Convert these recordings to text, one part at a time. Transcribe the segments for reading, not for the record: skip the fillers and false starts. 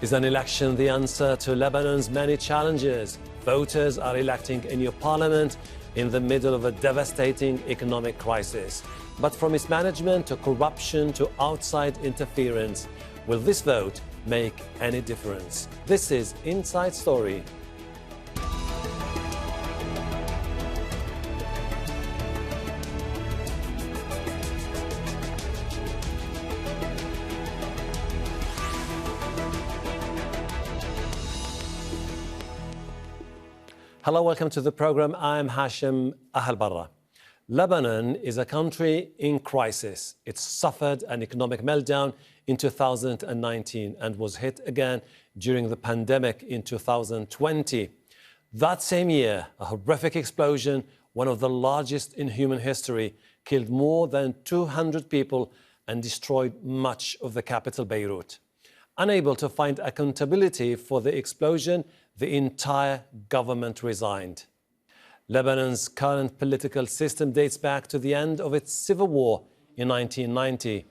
Is an election the answer to Lebanon's many challenges? Voters are electing a new parliament in the middle of a devastating economic crisis. But from mismanagement to corruption to outside interference, will this vote make any difference? This is Inside Story. Hello, welcome to the program. I'm Hashem Ahelbarra. Lebanon is a country in crisis. It suffered an economic meltdown in 2019 and was hit again during the pandemic in 2020. That same year, a horrific explosion, one of the largest in human history, killed more than 200 people and destroyed much of the capital, Beirut. Unable to find accountability for the explosion, the entire government resigned. Lebanon's current political system dates back to the end of its civil war in 1990,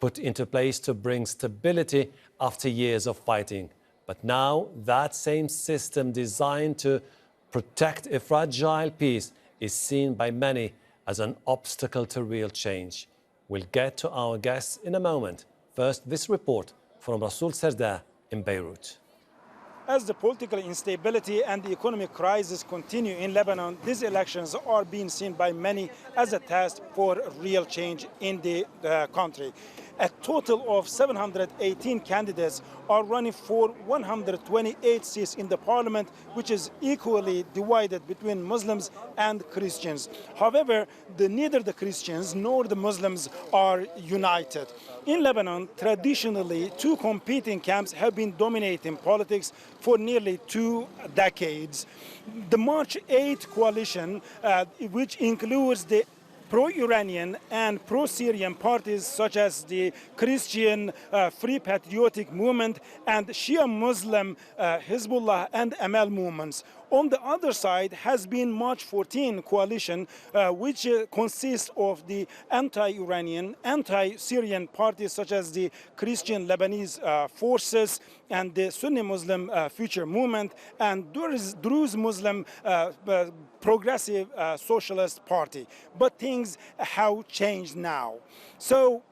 put into place to bring stability after years of fighting. But now that same system designed to protect a fragile peace is seen by many as an obstacle to real change. We'll get to our guests in a moment. First, this report from Rasul Serdar in Beirut. As the political instability and the economic crisis continue in Lebanon, these elections are being seen by many as a test for real change in the country. A total of 718 candidates are running for 128 seats in the parliament, which is equally divided between Muslims and Christians. However, neither the Christians nor the Muslims are united. In Lebanon, traditionally, two competing camps have been dominating politics for nearly 2 decades. The March 8 coalition, which includes the pro-Iranian and pro-Syrian parties such as the Christian Free Patriotic Movement and Shia Muslim Hezbollah and Amal movements. On the other side has been March 14 coalition, which consists of the anti-Iranian, anti-Syrian parties such as the Christian Lebanese Forces and the Sunni Muslim Future Movement and Druze Muslim Progressive Socialist Party. But things have changed now. So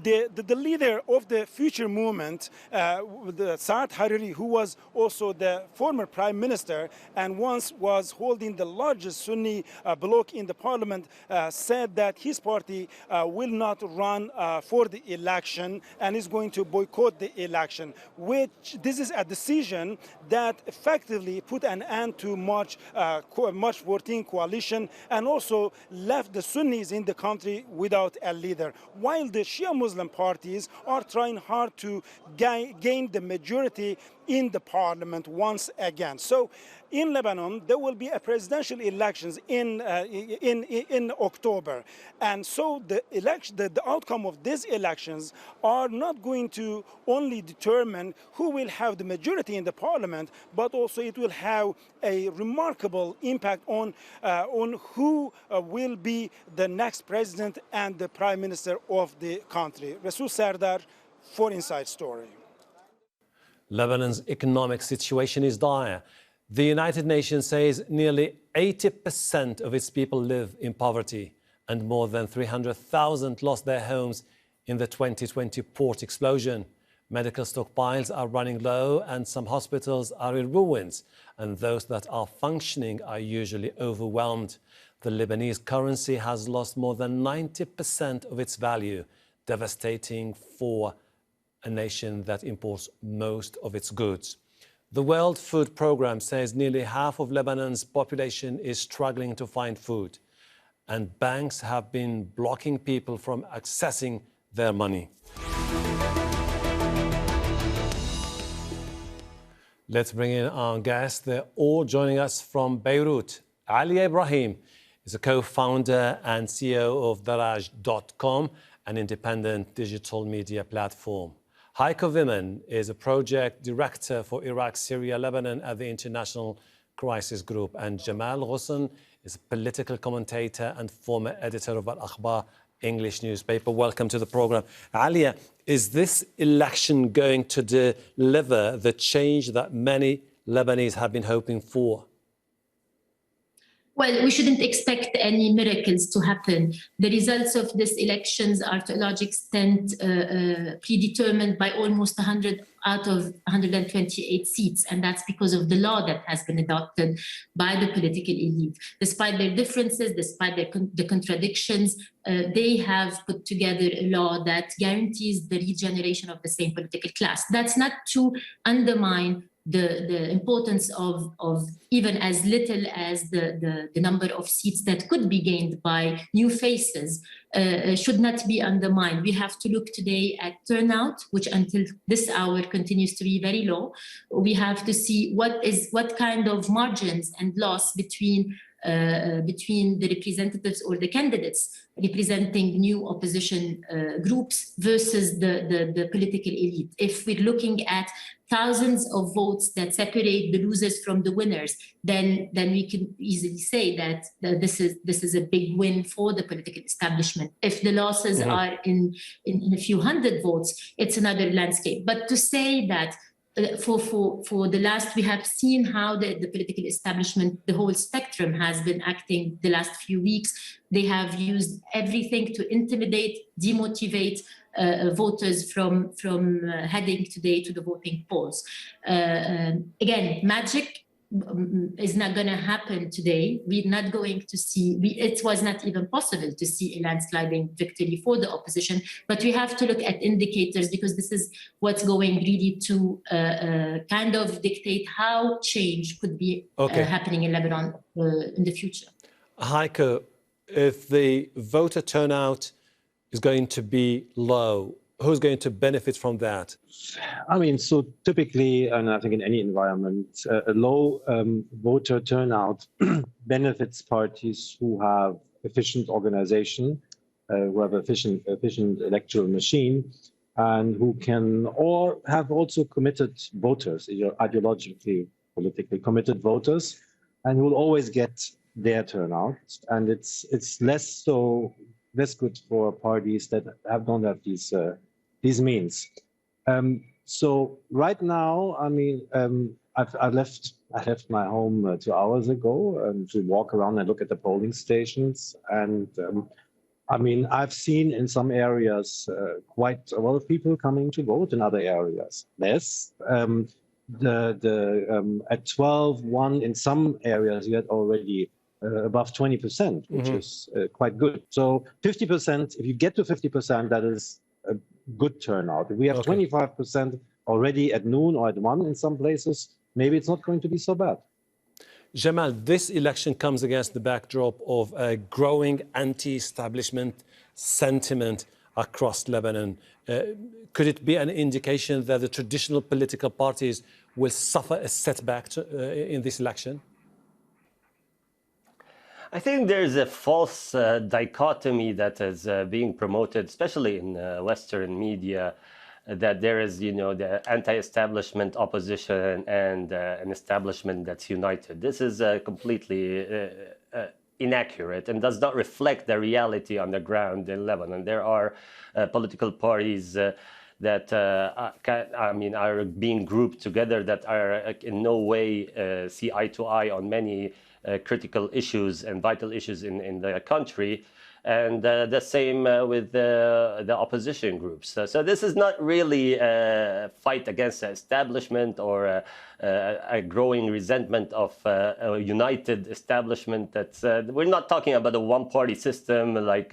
the leader of the future movement, Saad Hariri, who was also the former prime minister and once was holding the largest Sunni bloc in the parliament, said that his party will not run for the election and is going to boycott the election, which this is a decision that effectively put an end to March 14 coalition and also left the Sunnis in the country without a leader, while the Shia Muslim parties are trying hard to gain the majority in the parliament once again. So in Lebanon, there will be a presidential elections in October. And so the outcome of these elections are not going to only determine who will have the majority in the parliament, but also it will have a remarkable impact on who will be the next president and the prime minister of the country. Rasul Serdar for Inside Story. Lebanon's economic situation is dire. The United Nations says nearly 80% of its people live in poverty, and more than 300,000 lost their homes in the 2020 port explosion. Medical stockpiles are running low and some hospitals are in ruins, and those that are functioning are usually overwhelmed. The Lebanese currency has lost more than 90% of its value, devastating for a nation that imports most of its goods. The World Food Programme says nearly half of Lebanon's population is struggling to find food, and banks have been blocking people from accessing their money. Let's bring in our guests. They're all joining us from Beirut. Alia Ibrahim is a co-founder and CEO of Daraj.com, an independent digital media platform. Heiko Wimmen is a project director for Iraq, Syria, Lebanon at the International Crisis Group. And Jamal Ghosn is a political commentator and former editor of Al-Akhbar English newspaper. Welcome to the program. Alia, Is this election going to deliver the change that many Lebanese have been hoping for? Well, we shouldn't expect any miracles to happen. The results of these elections are to a large extent predetermined by almost 100 out of 128 seats. And that's because of the law that has been adopted by the political elite. Despite their differences, despite the contradictions, they have put together a law that guarantees the regeneration of the same political class. That's not to undermine the importance of even as little as the number of seats that could be gained by new faces should not be undermined. We have to look today at turnout, which until this hour continues to be very low. We have to see what kind of margins and loss between the representatives or the candidates representing new opposition groups versus the political elite. If we're looking at thousands of votes that separate the losers from the winners, then we can easily say that this is a big win for the political establishment. If the losses are in a few hundred votes, it's another landscape. But to say that for the last, we have seen how the political establishment, the whole spectrum has been acting the last few weeks. They have used everything to intimidate, demotivate voters from heading today to the voting polls. Again, magic is not going to happen today. We're not going to see, it was not even possible to see a landsliding victory for the opposition, but we have to look at indicators because this is what's going really to kind of dictate how change could be happening in Lebanon in the future. Heiko, if the voter turnout is going to be low, who's going to benefit from that? I mean, so typically, and I think in any environment, a low voter turnout benefits parties who have efficient organization, who have efficient electoral machine, and who can or have also committed voters, ideologically, politically committed voters, and who will always get their turnout. And it's less good for parties that don't have these means. So right now, I mean, I left my home 2 hours ago to walk around and look at the polling stations. And I mean, I've seen in some areas quite a lot of people coming to vote, in other areas less. At 12-1 in some areas, you had already above 20%, which is quite good. So 50%, if you get to 50%, that is a good turnout. If we have 25% already at noon or at 1 in some places, maybe it's not going to be so bad. Jamal, this election comes against the backdrop of a growing anti-establishment sentiment across Lebanon. Could it be an indication that the traditional political parties will suffer a setback in this election? I think there's a false dichotomy that is being promoted, especially in Western media, that there is, the anti-establishment opposition and an establishment that's united. This is completely inaccurate and does not reflect the reality on the ground in Lebanon. There are political parties that are being grouped together that are in no way see eye to eye on many critical issues and vital issues in the country, and the same with the opposition groups. So this is not really a fight against the establishment or a growing resentment of a united establishment. We're not talking about a one-party system like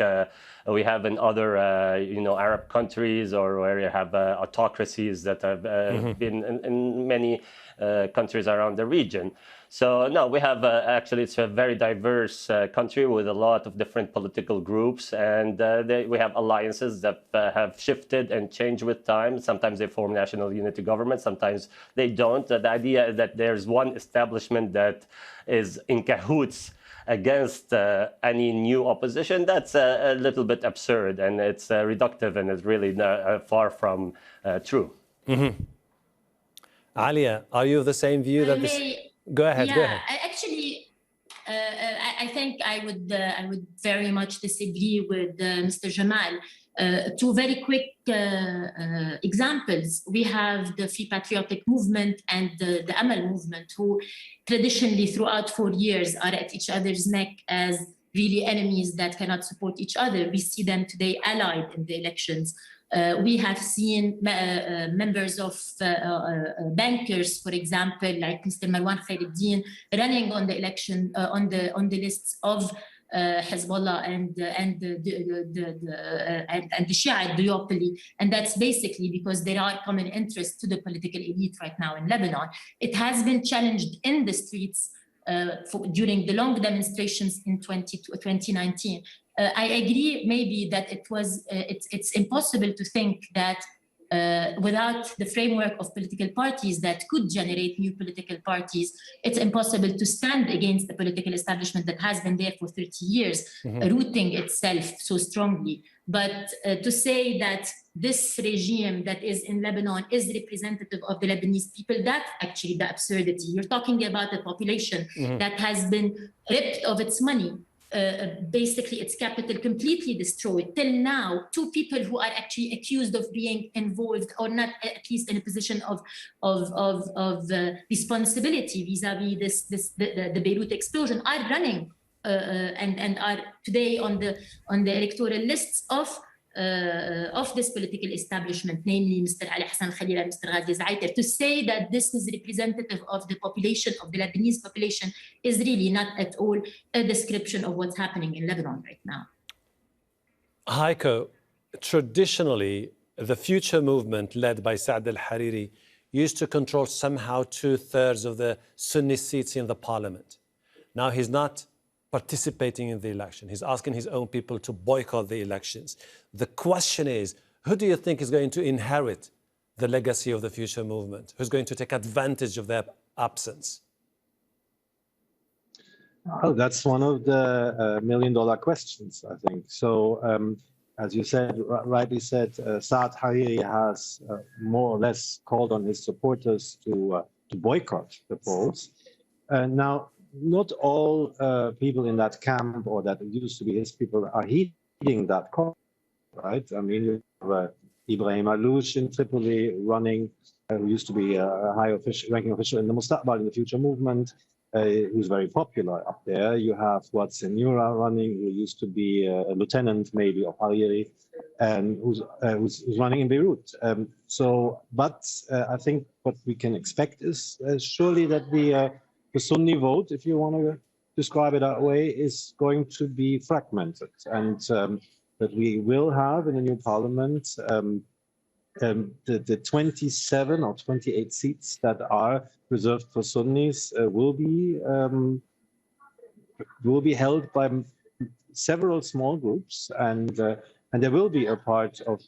we have in other Arab countries, or where you have autocracies that have been in many countries around the region. So no, we have actually, it's a very diverse country with a lot of different political groups, and we have alliances that have shifted and changed with time. Sometimes they form national unity government, sometimes they don't. The idea that there's one establishment that is in cahoots against any new opposition, that's a little bit absurd, and it's reductive, and it's really far from true. Alia, are you of the same view that this... Go ahead. Actually, I think I would very much disagree with Mr. Jamal. Two very quick examples. We have the Free Patriotic Movement and the Amal movement, who traditionally throughout 4 years are at each other's neck as really enemies that cannot support each other. We see them today allied in the elections. We have seen members of bankers, for example, like Mr. Marwan Khairuddin, running on the election on the lists of Hezbollah and the Shiite duopoly, and that's basically because there are common interests to the political elite right now in Lebanon. It has been challenged in the streets during the long demonstrations in 2019. I agree maybe that it's impossible to think that without the framework of political parties that could generate new political parties, it's impossible to stand against the political establishment that has been there for 30 years, rooting itself so strongly. But to say that this regime that is in Lebanon is representative of the Lebanese people, that's actually the absurdity. You're talking about a population that has been ripped of its money, basically its capital completely destroyed. Till now, two people who are actually accused of being involved or not at least in a position of responsibility vis-a-vis the Beirut explosion are running and are today on the electoral lists of this political establishment, namely Mr. Ali Hassan Khalil and Mr. Ghazi Zaiter. To say that this is representative of the population, of the Lebanese population, is really not at all a description of what's happening in Lebanon right now. Heiko, traditionally, the Future movement led by Saad al-Hariri used to control somehow 2/3 of the Sunni seats in the parliament. Now he's not participating in the election. He's asking his own people to boycott the elections. The question is, who do you think is going to inherit the legacy of the Future movement? Who's going to take advantage of their absence? Oh, that's one of the million-dollar questions, I think. So, as you said, rightly said, Saad Hariri has more or less called on his supporters to boycott the polls. Now, not all people in that camp, or that used to be his people, are heeding that call, right? I mean, you have Ibrahim Alouche in Tripoli running, who used to be a high ranking official in the Mustaqbal, in the Future movement, who's very popular up there. You have Senura running, who used to be a lieutenant maybe of Hariri, and who's running in Beirut. But I think what we can expect is surely that the Sunni vote, if you want to describe it that way, is going to be fragmented, and that we will have in the new parliament the 27 or 28 seats that are reserved for Sunnis will be held by several small groups, and there will be a part of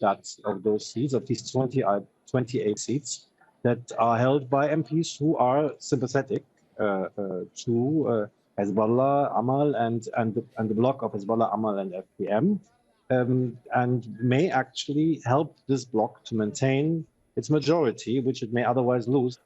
those seats, of these 28 seats, that are held by MPs who are sympathetic to Hezbollah, Amal, and the bloc of Hezbollah, Amal, and FPM, and may actually help this bloc to maintain its majority, which it may otherwise lose.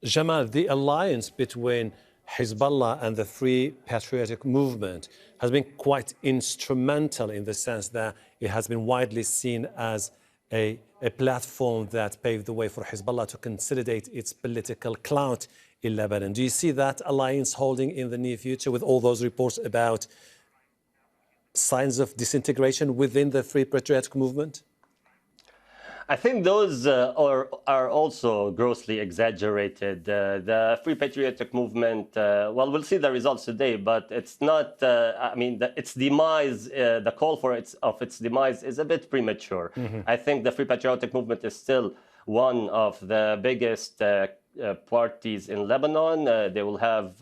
Jamal, the alliance between Hezbollah and the Free Patriotic Movement has been quite instrumental in the sense that it has been widely seen as a platform that paved the way for Hezbollah to consolidate its political clout in Lebanon. Do you see that alliance holding in the near future with all those reports about signs of disintegration within the Free Patriotic Movement? I think those are also grossly exaggerated. The Free Patriotic Movement, well, we'll see the results today, but it's not, I mean, its demise, the call for its demise is a bit premature. I think the Free Patriotic Movement is still one of the biggest parties in Lebanon. They will have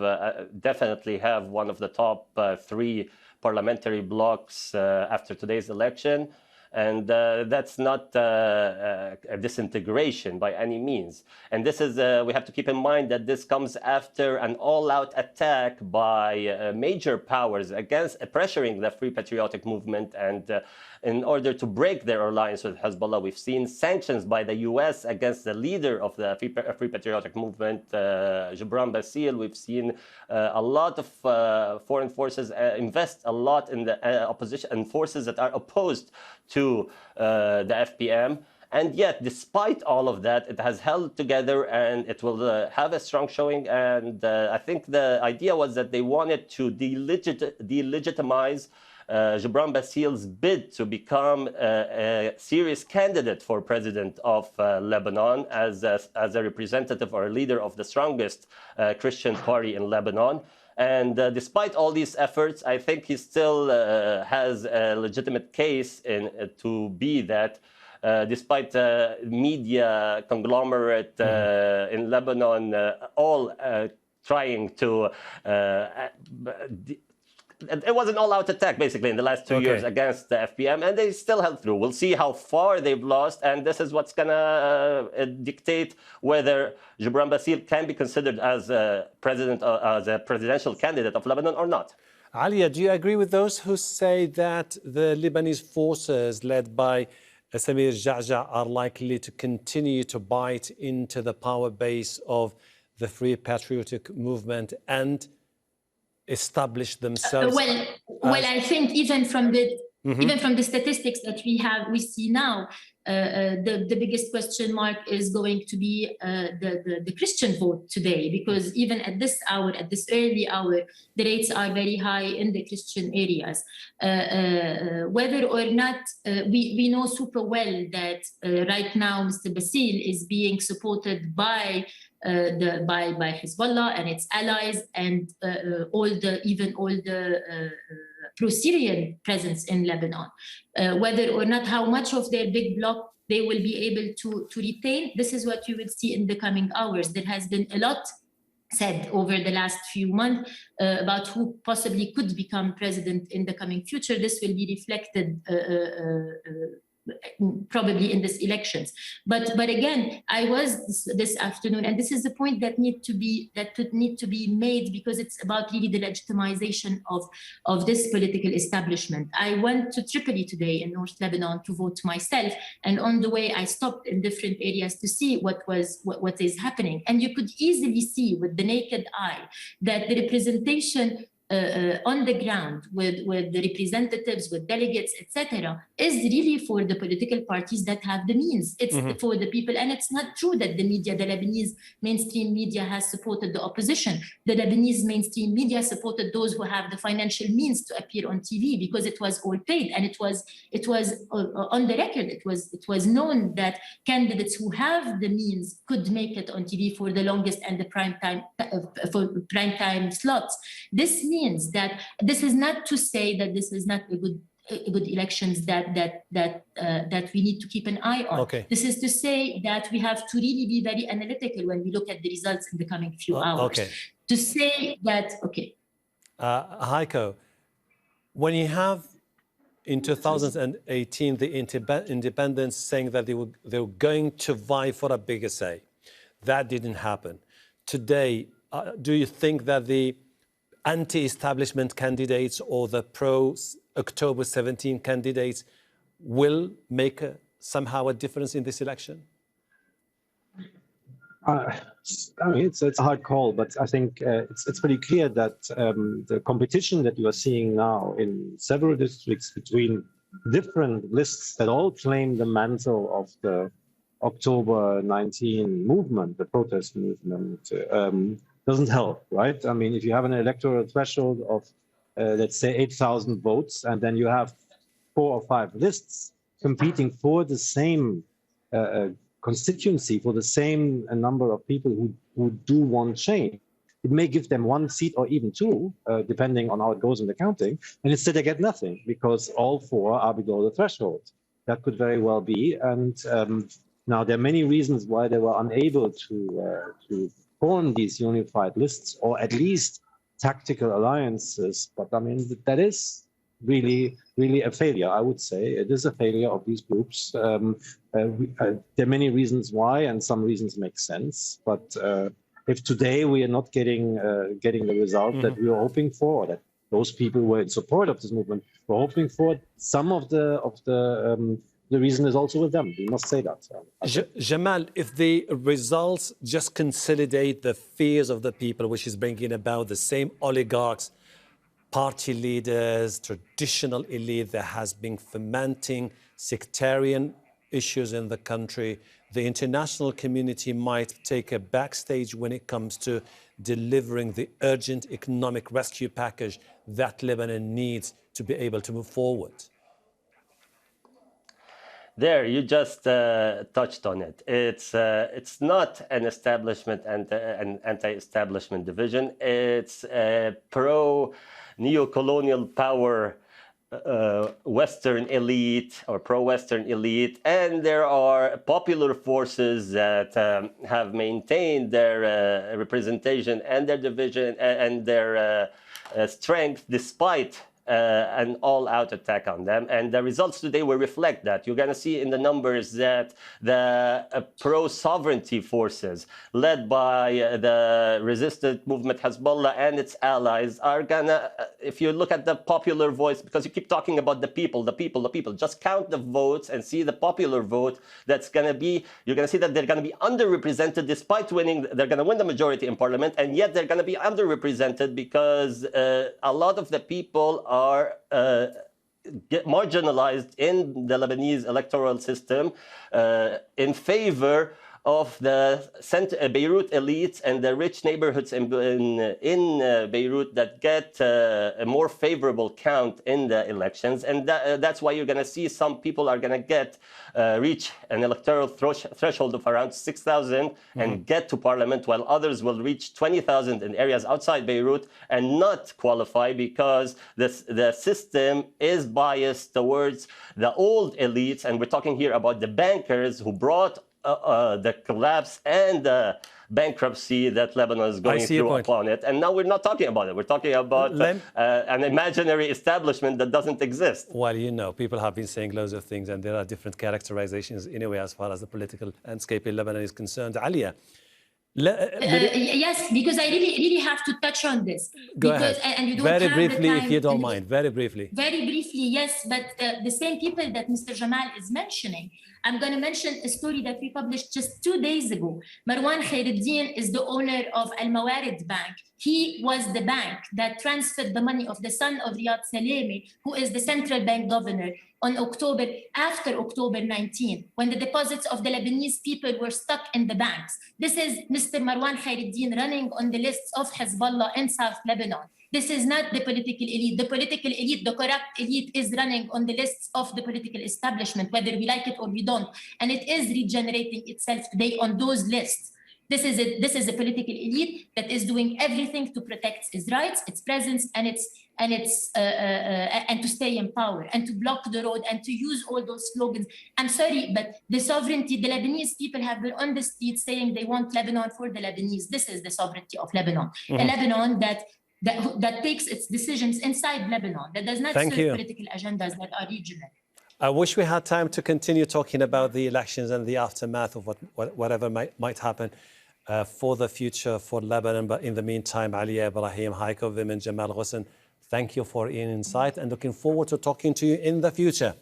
definitely have one of the top 3 parliamentary blocs after today's election. And that's not a disintegration by any means. And this is, we have to keep in mind that this comes after an all-out attack by major powers against pressuring the Free Patriotic Movement. And in order to break their alliance with Hezbollah, we've seen sanctions by the US against the leader of the Free Patriotic Movement, Gibran Bassil. We've seen a lot of foreign forces invest a lot in the opposition and forces that are opposed to the FPM. And yet, despite all of that, it has held together and it will have a strong showing. And I think the idea was that they wanted to delegitimize Gibran Basil's bid to become a serious candidate for president of Lebanon as a representative or a leader of the strongest Christian party in Lebanon. And despite all these efforts, I think he still has a legitimate case to be that. Despite media conglomerate in Lebanon all trying to it was an all-out attack, basically, in the last 2 years against the FPM, and they still held through. We'll see how far they've lost, and this is what's going to dictate whether Gibran Basil can be considered as a presidential candidate of Lebanon or not. Alia, do you agree with those who say that the Lebanese forces led by Samir Ja'ja are likely to continue to bite into the power base of the Free Patriotic Movement and establish themselves? Well, I think even from the statistics that we see now, the biggest question mark is going to be the Christian vote today, because even at this hour, at this early hour, the rates are very high in the Christian areas. Whether or not we know super well that right now Mr. Basil is being supported by Hezbollah and its allies, and all the pro-Syrian presence in Lebanon. Whether or not how much of their big bloc they will be able to retain, this is what you will see in the coming hours. There has been a lot said over the last few months about who possibly could become president in the coming future. This will be reflected probably in these elections. But again, I was this afternoon, and this is the point that need to be made, because it's about really the legitimization of this political establishment. I went to Tripoli today in North Lebanon to vote myself, and on the way I stopped in different areas to see what is happening, and you could easily see with the naked eye that the representation on the ground with the representatives, with delegates, etc., is really for the political parties that have the means. It's for the people, and it's not true that the Lebanese mainstream media has supported the opposition. The Lebanese mainstream media supported those who have the financial means to appear on TV, because it was all paid, and it was on the record. It was known that candidates who have the means could make it on TV for the longest and the prime time slots. This means that this is not to say that this is not a good elections that we need to keep an eye on. This is to say that we have to really be very analytical when we look at the results in the coming few hours. To say that, Heiko, when you have in 2018 the independents saying that they were going to vie for a bigger say, that didn't happen. Today, do you think that the anti-establishment candidates or the pro-October 17 candidates will make somehow a difference in this election? I mean, it's a hard call, but I think it's pretty clear that the competition that you are seeing now in several districts between different lists that all claim the mantle of the October 19 movement, the protest movement, doesn't help, right? I mean, if you have an electoral threshold of, let's say, 8,000 votes, and then you have 4 or 5 lists competing for the same constituency, for the same number of people who do want change, it may give them 1 seat or even 2, depending on how it goes in the counting, and instead they get nothing because all 4 are below the threshold. That could very well be, and now there are many reasons why they were unable to form these unified lists, or at least tactical alliances. But I mean, that is really a failure, I would say. It is a failure of these groups. There are many reasons why, and some reasons make sense. But if today we are not getting the result that we were hoping for, or that those people who were in support of this movement were hoping for, some of the reason is also with them. We must say that. Jamal, if the results just consolidate the fears of the people, which is bringing about the same oligarchs party leaders, traditional elite that has been fomenting sectarian issues in the country. The international community might take a backstage when it comes to delivering the urgent economic rescue package that Lebanon needs to be able to move forward. There, you just touched on it. It's not an establishment and an anti-establishment division. It's a pro-neocolonial power Western elite or pro-Western elite, and there are popular forces that have maintained their representation and their division and their strength despite an all-out attack on them. And the results today will reflect that. You're going to see in the numbers that the pro-sovereignty forces led by the resistant movement Hezbollah and its allies are going to, if you look at the popular voice, because you keep talking about the people, just count the votes and see the popular vote that's going to be, you're going to see that they're going to be underrepresented despite winning, they're going to win the majority in parliament, and yet they're going to be underrepresented because a lot of the people are get marginalized in the Lebanese electoral system in favor of the Beirut elites and the rich neighborhoods in Beirut that get a more favorable count in the elections. And that's why you're going to see some people are going to reach an electoral threshold of around 6,000 and get to parliament, while others will reach 20,000 in areas outside Beirut and not qualify because the system is biased towards the old elites. And we're talking here about the bankers who brought the collapse and the bankruptcy that Lebanon is going through upon it. And now we're not talking about it. We're talking about an imaginary establishment that doesn't exist. Well, you know, people have been saying loads of things, and there are different characterizations anyway as far as the political landscape in Lebanon is concerned. Alia. Yes, because I really have to touch on this. Go ahead. And you don't very have briefly, the time, if you don't mind. Very briefly. Very briefly, yes. But the same people that Mr. Jamal is mentioning, I'm going to mention a story that we published just 2 days ago. Marwan Khairuddin is the owner of Al-Mawarid Bank. He was the bank that transferred the money of the son of Riyad Salemi, who is the central bank governor, after October 19, when the deposits of the Lebanese people were stuck in the banks. This is Mr. Marwan Khairuddin running on the lists of Hezbollah in South Lebanon. This is not the political elite. The political elite, the corrupt elite, is running on the lists of the political establishment, whether we like it or we don't. And it is regenerating itself today on those lists. This is a political elite that is doing everything to protect its rights, its presence, and to stay in power, and to block the road, and to use all those slogans. I'm sorry, but the sovereignty, the Lebanese people have been on the streets saying they want Lebanon for the Lebanese. This is the sovereignty of Lebanon. A Lebanon that takes its decisions inside Lebanon, that does not serve political agendas that are regional. I wish we had time to continue talking about the elections and the aftermath of whatever might happen for the future for Lebanon. But in the meantime, Alia Ibrahim, Heiko, Wimmen, Jamal Ghosn, thank you for your insight and looking forward to talking to you in the future.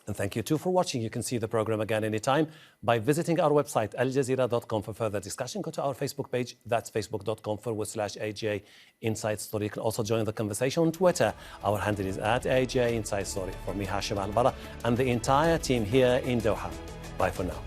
And thank you too for watching. You can see the program again anytime by visiting our website, aljazeera.com, for further discussion. Go to our Facebook page. That's facebook.com/AJ Inside Story. You can also join the conversation on Twitter. Our handle is @AJ Inside Story. For me, Hashem Ahelbarra, and the entire team here in Doha. Bye for now.